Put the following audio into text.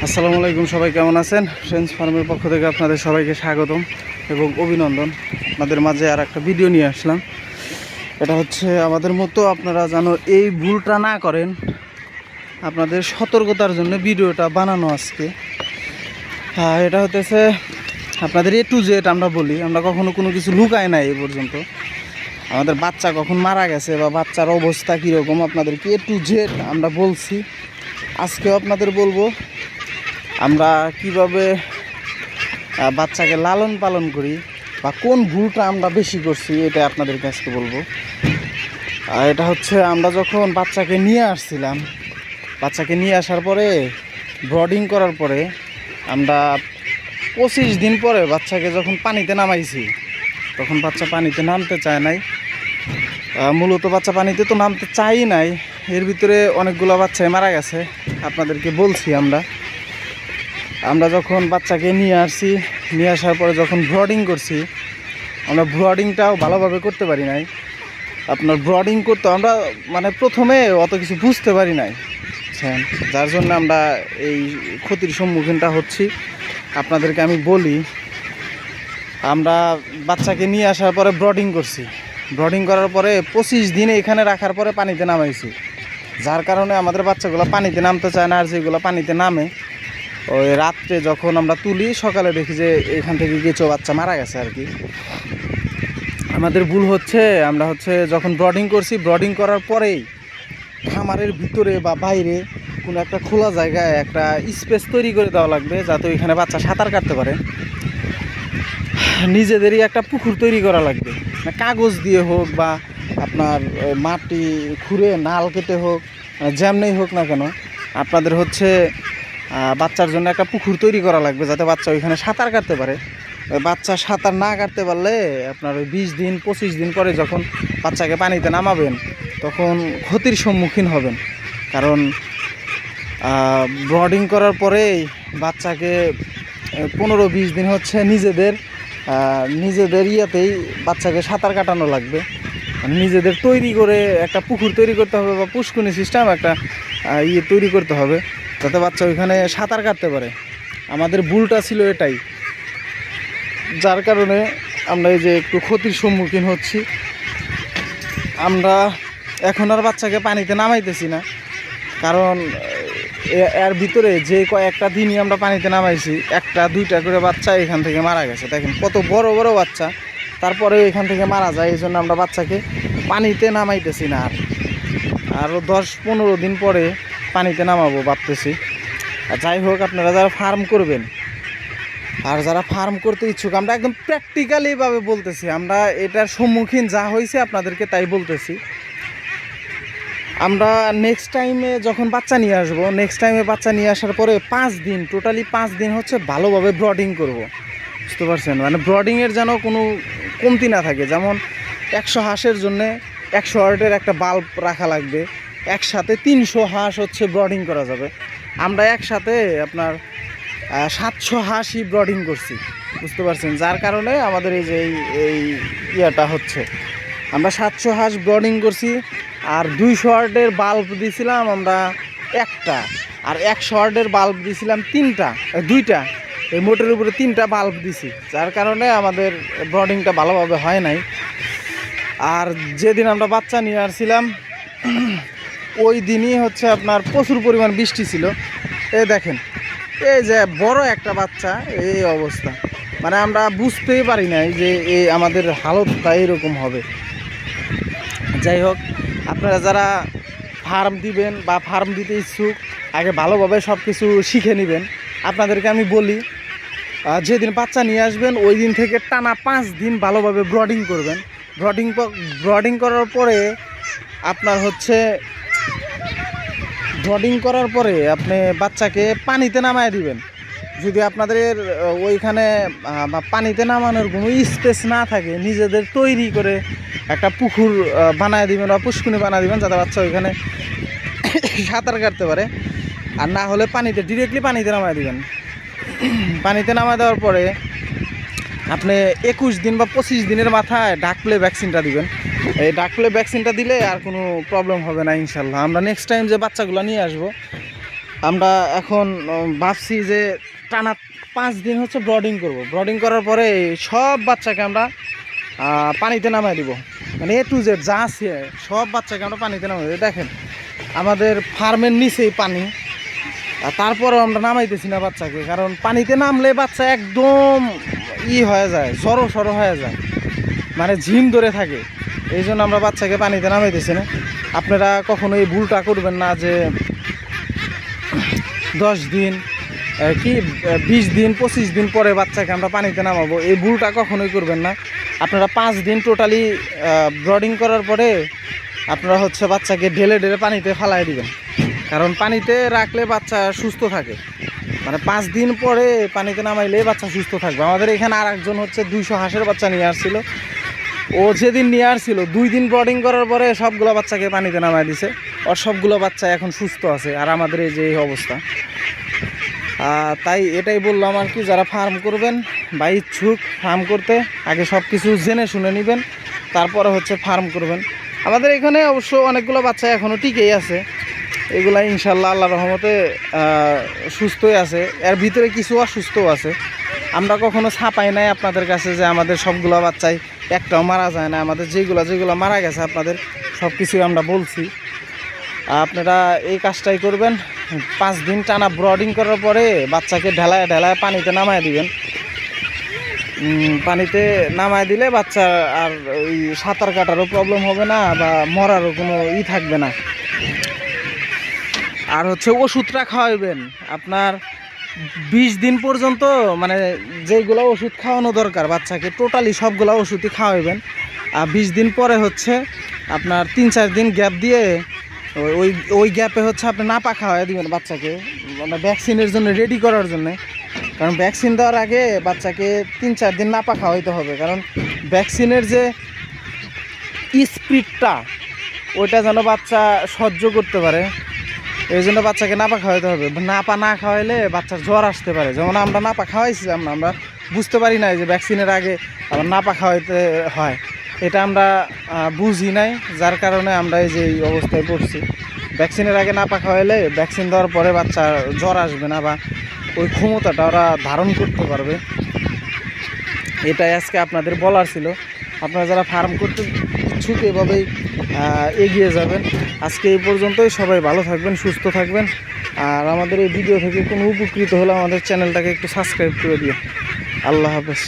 আসসালামু আলাইকুম, সবাই কেমন আছেন? ফ্রেন্ডস ফার্মের পক্ষ থেকে আপনাদের সবাইকে স্বাগতম এবং অভিনন্দন। আপনাদের মাঝে আর একটা ভিডিও নিয়ে আসলাম। এটা হচ্ছে আমাদের মতো আপনারা যেন এই ভুলটা না করেন, আপনাদের সতর্কতার জন্য ভিডিওটা বানানো আজকে। এটা হতেছে আপনাদের A to Z আমরা বলি, আমরা কখনো কোনো কিছু লুকাই নাই এই পর্যন্ত। আমাদের বাচ্চা কখন মারা গেছে বা বাচ্চার অবস্থা কীরকম আপনাদেরকে A to Z আমরা বলছি। আজকেও আপনাদের বলবো আমরা কিভাবে বাচ্চাকে লালন পালন করি বা কোন ভুলটা আমরা বেশি করছি, এটা আপনাদের কাছে বলবো। এটা হচ্ছে আমরা যখন বাচ্চাকে নিয়ে আসছিলাম, বাচ্চাকে নিয়ে আসার পরে ব্রডিং করার পরে আমরা 25 দিন পরে বাচ্চাকে যখন পানিতে নামাইছি, তখন বাচ্চা পানিতে নামতে চায় নাই। মূলত বাচ্চা পানিতে তো নামতে চাই নাই, এর ভিতরে অনেকগুলো বাচ্চাই মারা গেছে। আপনাদেরকে বলছি আমরা যখন বাচ্চাকে নিয়ে আসছি, নিয়ে আসার পরে যখন ব্রডিং করছি, আমরা ব্রডিংটাও ভালোভাবে করতে পারি নাই। আপনার ব্রডিং করতে আমরা প্রথমে অত কিছু বুঝতে পারি নাই, যার জন্য আমরা এই ক্ষতির সম্মুখীনটা হচ্ছি। আপনাদেরকে আমি বলি, আমরা বাচ্চাকে নিয়ে আসার পরে ব্রডিং করছি, ব্রডিং করার পরে 25 দিনে এখানে রাখার পরে পানিতে নামাইছি, যার কারণে আমাদের বাচ্চাগুলো পানিতে নামতে চায় না। আর যেগুলো পানিতে নামে, ওই রাত্রে যখন আমরা তুলি, সকালে দেখি যে এখান থেকে কিছু বাচ্চা মারা গেছে আর কি। আমাদের ভুল হচ্ছে, আমরা যখন ব্রডিং করছি, ব্রডিং করার পরেই খামারের ভিতরে বা বাইরে কোনো একটা খোলা জায়গায় একটা স্পেস তৈরি করে দেওয়া লাগবে, যাতে ওইখানে বাচ্চা সাঁতার কাটতে পারে। নিজেদেরই একটা পুকুর তৈরি করা লাগবে, কাগজ দিয়ে হোক বা আপনার মাটি খুঁড়ে নাল কেটে হোক, যেমনই হোক না কেন, আপনাদের বাচ্চার জন্য একটা পুকুর তৈরি করা লাগবে, যাতে বাচ্চা ওইখানে সাঁতার কাটতে পারে। বাচ্চা সাঁতার না কাটতে পারলে আপনার ওই 20 দিন 25 দিন পরে যখন বাচ্চাকে পানিতে নামাবেন, তখন ক্ষতির সম্মুখীন হবেন। কারণ ব্রডিং করার পরেই বাচ্চাকে 15-20 দিন নিজেদের ইয়েতেই বাচ্চাকে সাঁতার কাটানো লাগবে। নিজেদের তৈরি করে একটা পুকুর তৈরি করতে হবে বা পুষ্কুনি সিস্টেম একটা তৈরি করতে হবে, যাতে বাচ্চা ওইখানে সাঁতার কাটতে পারে। আমাদের ভুলটা ছিল এটাই, যার কারণে আমরা এই যে একটু ক্ষতির সম্মুখীন হচ্ছি। আমরা এখন আর বাচ্চাকে পানিতে নামাইতেছি না, কারণ এর ভিতরে যে কয়েকটা দিনই আমরা পানিতে নামাইছি, 1-2টা করে বাচ্চা এখান থেকে মারা গেছে। দেখেন কত বড় বড় বাচ্চা, তারপরেও এখান থেকে মারা যায়। এই জন্য আমরা বাচ্চাকে পানিতে নামাইতেছি না। আরও 10-15 দিন পরে পানিতে নামাবো ভাবতেছি। যাই হোক, আপনারা যারা ফার্ম করবেন আর যারা ফার্ম করতে ইচ্ছুক, আমরা একদম প্র্যাকটিক্যালিভাবে বলতেছি, আমরা এটার সম্মুখীন যা হয়েছে আপনাদেরকে তাই বলতেছি। আমরা নেক্সট টাইমে যখন বাচ্চা নিয়ে আসবো, নেক্সট টাইমে বাচ্চা নিয়ে আসার পরে 5 দিন, টোটালি 5 দিন ভালোভাবে ব্রডিং করব, বুঝতে পারছেন? ব্রডিংয়ের যেন কোনো কমতি না থাকে। যেমন 100 হাঁসের জন্যে 100 ওয়াটের একটা বাল্ব রাখা লাগবে, একসাথে 300 হাঁস ব্রডিং করা যাবে। আমরা একসাথে আপনার 700 হাঁসই ব্রডিং করছি, বুঝতে পারছেন? যার কারণে আমাদের এই যে এই ইয়েটা হচ্ছে, আমরা 700 হাঁস ব্রডিং করছি। আর 200 ওয়াটের বাল্ব দিয়েছিলাম আমরা একটা, আর 100 ওয়াটের বাল্ব দিয়েছিলাম 2টা। এই মোটরের উপরে 3টা বাল্ব দিছি, যার কারণে আমাদের ব্রডিংটা ভালোভাবে হয় নাই। আর যেদিন আমরা বাচ্চা নিয়ে আসছিলাম, ওই দিনই আপনার প্রচুর পরিমাণ বৃষ্টি ছিল। এই দেখেন, এই যে বড় একটা বাচ্চা, এই অবস্থা, আমরা বুঝতেই পারি নাই যে এই আমাদের হালতটা এরকম হবে। যাই হোক, আপনারা যারা ফার্ম দিবেন বা ফার্ম দিতে ইচ্ছুক, আগে ভালোভাবে সব কিছু শিখে নেবেন। আপনাদেরকে আমি বলি, যেদিন বাচ্চা নিয়ে আসবেন ওই দিন থেকে টানা 5 দিন ভালোভাবে ব্রডিং করবেন। ব্রডিং করার পরে আপনার ব্রডিং করার পরে আপনি বাচ্চাকে পানিতে নামায় দিবেন। যদি আপনাদের ওইখানে পানিতে নামানোর কোনো স্পেস না থাকে, নিজেদের তৈরি করে একটা পুকুর বানায় দিবেন বা পুষ্কুনি বানায় দিবেন, যাতে বাচ্চা ওইখানে সাঁতার কাটতে পারে। আর না হলে ডিরেক্টলি পানিতে নামায় দিবেন। পানিতে নামায় দেওয়ার পরে আপনি 21 দিন বা 25 দিনের মাথায় ডাক প্লে ভ্যাকসিনটা দিবেন। এই ডাক প্লে ভ্যাকসিনটা দিলে আর কোনো প্রবলেম হবে না ইনশাল্লাহ। আমরা নেক্সট টাইম যে বাচ্চাগুলো নিয়ে আসবো, আমরা এখন ভাবছি যে টানা 5 দিন হচ্ছে ব্রডিং করব। ব্রডিং করার পরে সব বাচ্চাকে আমরা পানিতে নামাই দিব, মানে A to Z যা আছে সব বাচ্চাকে আমরা পানিতে নামাই দিব। দেখেন আমাদের ফার্মের নিচেই পানি, আর তারপরেও আমরা নামাইতেছি না বাচ্চাকে, কারণ পানিতে নামলে বাচ্চা একদম হয়ে যায়, সরো হয়ে যায়, মানে ঝিম ধরে থাকে। এই জন্য আমরা বাচ্চাকে পানিতে নামাইতেছি না। আপনারা কখনো এই ভুলটা করবেন না যে 10 দিন কি 20 দিন 25 দিন পরে বাচ্চাকে আমরা পানিতে নামাবো, এই ভুলটা কখনোই করবেন না। আপনারা 5 দিন টোটালি ব্রডিং করার পরে আপনারা হচ্ছে বাচ্চাকে ঢেলে ঢেলে পানিতে ফালাই দিবেন, কারণ পানিতে রাখলে বাচ্চা সুস্থ থাকে। মানে 5 দিন পরে পানিতে নামাইলে বাচ্চা সুস্থ থাকবে। আমাদের এখানে আর একজন হচ্ছে 200 হাঁসের বাচ্চা নিয়ে আসছিল। ও যেদিন নিয়ে আসছিল 2 দিন ব্রডিং করার পরে সবগুলো বাচ্চাকে পানিতে নামাই দিছে, আর সবগুলো বাচ্চা এখন সুস্থ আছে। আর আমাদের এই যে এই অবস্থা, তাই এটাই বললাম আর কি, যারা ফার্ম করবেন বা ইচ্ছুক ফার্ম করতে, আগে সব কিছু জেনে শুনে নেবেন, তারপরে হচ্ছে ফার্ম করবেন। আমাদের এখানে অবশ্য অনেকগুলো বাচ্চা এখনও টিকেই আছে, এগুলা ইনশাল্লাহ আল্লাহর রহমতে সুস্থই আছে। এর ভিতরে কিছু অসুস্থও আছে। আমরা কখনো ছাপাই নাই আপনাদের কাছে যে আমাদের সবগুলো বাচ্চাই একটাও মারা যায় না। আমাদের যেগুলো মারা গেছে আপনাদের সব কিছুই আমরা বলছি। আপনারা এই কাজটাই করবেন। 5 দিন টানা ব্রডিং করার পরে বাচ্চাকে ঢেলায় ঢেলায় পানিতে নামায় দিবেন। পানিতে নামায় দিলে বাচ্চা আর ওই সাঁতার কাটারও প্রবলেম হবে না, বা মরারও কোনো থাকবে না। আর হচ্ছে ওষুধটা খাওয়াবেন আপনার 20 দিন পর্যন্ত, মানে যেগুলো ওষুধ খাওয়ানো দরকার বাচ্চাকে টোটালি সবগুলো ওষুধই খাওয়াবেন। আর 20 দিন পরে হচ্ছে আপনার 3-4 দিন গ্যাপ দিয়ে ওই গ্যাপে হচ্ছে আপনি নাপা খাওয়াই দিবেন বাচ্চাকে, মানে ভ্যাকসিনের জন্য রেডি করার জন্য। কারণ ভ্যাকসিন দেওয়ার আগে বাচ্চাকে 3-4 দিন নাপা খাওয়াইতে হবে, কারণ ভ্যাকসিনের যে স্পিডটা ওইটা যেন বাচ্চা সহ্য করতে পারে, এই জন্য বাচ্চাকে নাপা খাওয়াইতে হবে। নাপা না খাওয়াইলে বাচ্চার জ্বর আসতে পারে। যেমন আমরা নাপা খাওয়াইছিলাম না, আমরা বুঝতে পারি নাই যে ভ্যাকসিনের আগে আবার নাপা খাওয়াইতে হয়, এটা আমরা বুঝি নাই, যার কারণে আমরা এই যে এই অবস্থায় পড়ছি। ভ্যাকসিনের আগে নাপা খাওয়াইলে ভ্যাকসিন দেওয়ার পরে বাচ্চার জ্বর আসবে না, বা ওই ক্ষমতাটা ওরা ধারণ করতে পারবে। এটাই আজকে আপনাদের বলার ছিল। আপনারা যারা ফার্ম করতে ইচ্ছুক এভাবেই এগিয়ে যাবেন। আজকে এই পর্যন্তই। সবাই ভালো থাকবেন, সুস্থ থাকবেন। আর আমাদের এই ভিডিও থেকে কোনো উপকৃত হলে আমাদের চ্যানেলটাকে একটু সাবস্ক্রাইব করে দিও। আল্লাহ হাফেজ।